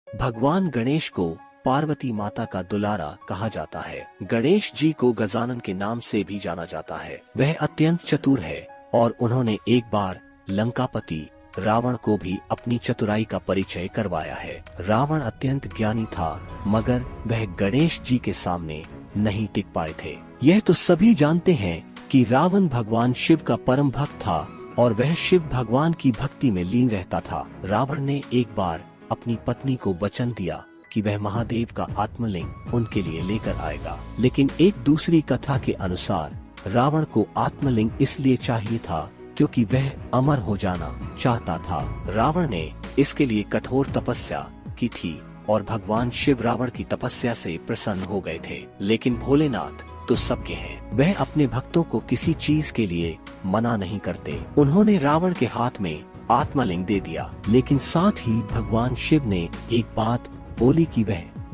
भगवान गणेश को पार्वती माता का दुलारा कहा जाता है। गणेश जी को गजानन के नाम से भी जाना जाता है। वह अत्यंत चतुर है और उन्होंने एक बार लंकापति रावण को भी अपनी चतुराई का परिचय करवाया है। रावण अत्यंत ज्ञानी था, मगर वह गणेश जी के सामने नहीं टिक पाए थे। यह तो सभी जानते हैं कि रावण भगवान शिव का परम भक्त था और वह शिव भगवान की भक्ति में लीन रहता था। रावण ने एक बार अपनी पत्नी को वचन दिया कि वह महादेव का आत्मलिंग उनके लिए लेकर आएगा, लेकिन एक दूसरी कथा के अनुसार रावण को आत्मलिंग इसलिए चाहिए था क्योंकि वह अमर हो जाना चाहता था। रावण ने इसके लिए कठोर तपस्या की थी और भगवान शिव रावण की तपस्या से प्रसन्न हो गए थे। लेकिन भोलेनाथ तो सबके हैं, वह अपने भक्तों को किसी चीज के लिए मना नहीं करते। उन्होंने रावण के हाथ में आत्मलिंग दे दिया, लेकिन साथ ही भगवान शिव ने एक बात बोली कि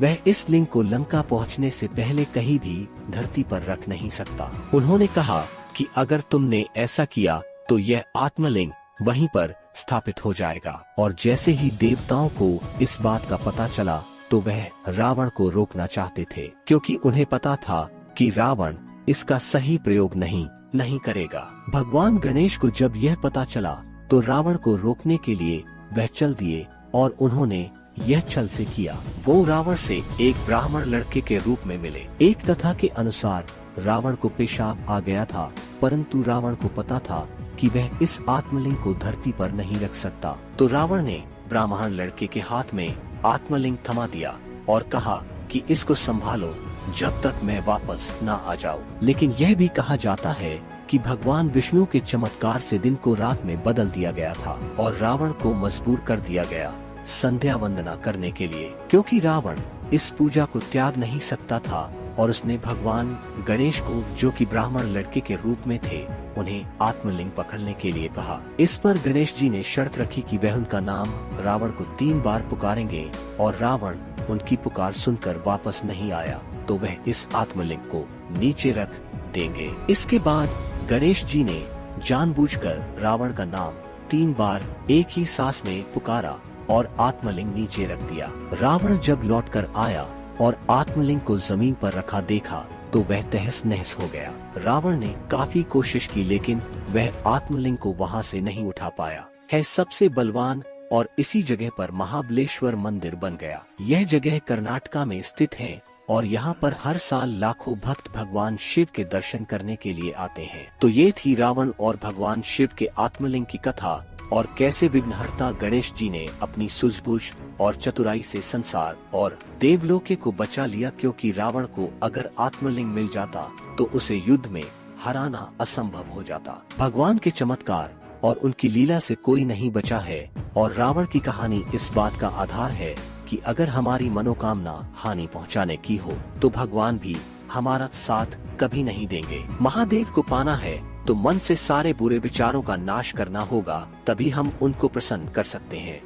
वह इस लिंग को लंका पहुंचने से पहले कहीं भी धरती पर रख नहीं सकता। उन्होंने कहा कि अगर तुमने ऐसा किया तो यह आत्मलिंग वहीं पर स्थापित हो जाएगा। और जैसे ही देवताओं को इस बात का पता चला तो वह रावण को रोकना चाहते थे, क्योंकि उन्हें पता था कि रावण इसका सही प्रयोग नहीं करेगा। भगवान गणेश को जब यह पता चला तो रावण को रोकने के लिए वह चल दिए और उन्होंने यह छल से किया। वो रावण से एक ब्राह्मण लड़के के रूप में मिले। एक कथा के अनुसार रावण को पेशाब आ गया था, परंतु रावण को पता था कि वह इस आत्मलिंग को धरती पर नहीं रख सकता। तो रावण ने ब्राह्मण लड़के के हाथ में आत्मलिंग थमा दिया और कहा कि इसको संभालो जब तक मैं वापस न आ जाऊं। लेकिन यह भी कहा जाता है कि भगवान विष्णु के चमत्कार से दिन को रात में बदल दिया गया था और रावण को मजबूर कर दिया गया संध्या वंदना करने के लिए, क्योंकि रावण इस पूजा को त्याग नहीं सकता था और उसने भगवान गणेश को, जो कि ब्राह्मण लड़के के रूप में थे, उन्हें आत्मलिंग पकड़ने के लिए कहा। इस पर गणेश जी ने शर्त रखी कि वह उनका नाम रावण को 3 बार पुकारेंगे और रावण उनकी पुकार सुनकर वापस नहीं आया तो वह इस आत्मलिंग को नीचे रख देंगे। इसके बाद गणेश जी ने जानबूझकर रावण का नाम 3 बार एक ही सांस में पुकारा और आत्मलिंग नीचे रख दिया। रावण जब लौटकर आया और आत्मलिंग को जमीन पर रखा देखा तो वह तहस नहस हो गया। रावण ने काफी कोशिश की, लेकिन वह आत्मलिंग को वहां से नहीं उठा पाया। है सबसे बलवान और इसी जगह पर महाबलेश्वर मंदिर बन गया। यह जगह कर्नाटका में स्थित है और यहाँ पर हर साल लाखों भक्त भगवान शिव के दर्शन करने के लिए आते हैं। तो ये थी रावण और भगवान शिव के आत्मलिंग की कथा और कैसे विघ्नहर्ता गणेश जी ने अपनी सूझबूझ और चतुराई से संसार और देवलोके को बचा लिया, क्योंकि रावण को अगर आत्मलिंग मिल जाता तो उसे युद्ध में हराना असंभव हो जाता। भगवान के चमत्कार और उनकी लीला से कोई नहीं बचा है और रावण की कहानी इस बात का आधार है कि अगर हमारी मनोकामना हानि पहुंचाने की हो तो भगवान भी हमारा साथ कभी नहीं देंगे। महादेव को पाना है तो मन से सारे बुरे विचारों का नाश करना होगा, तभी हम उनको प्रसन्न कर सकते हैं।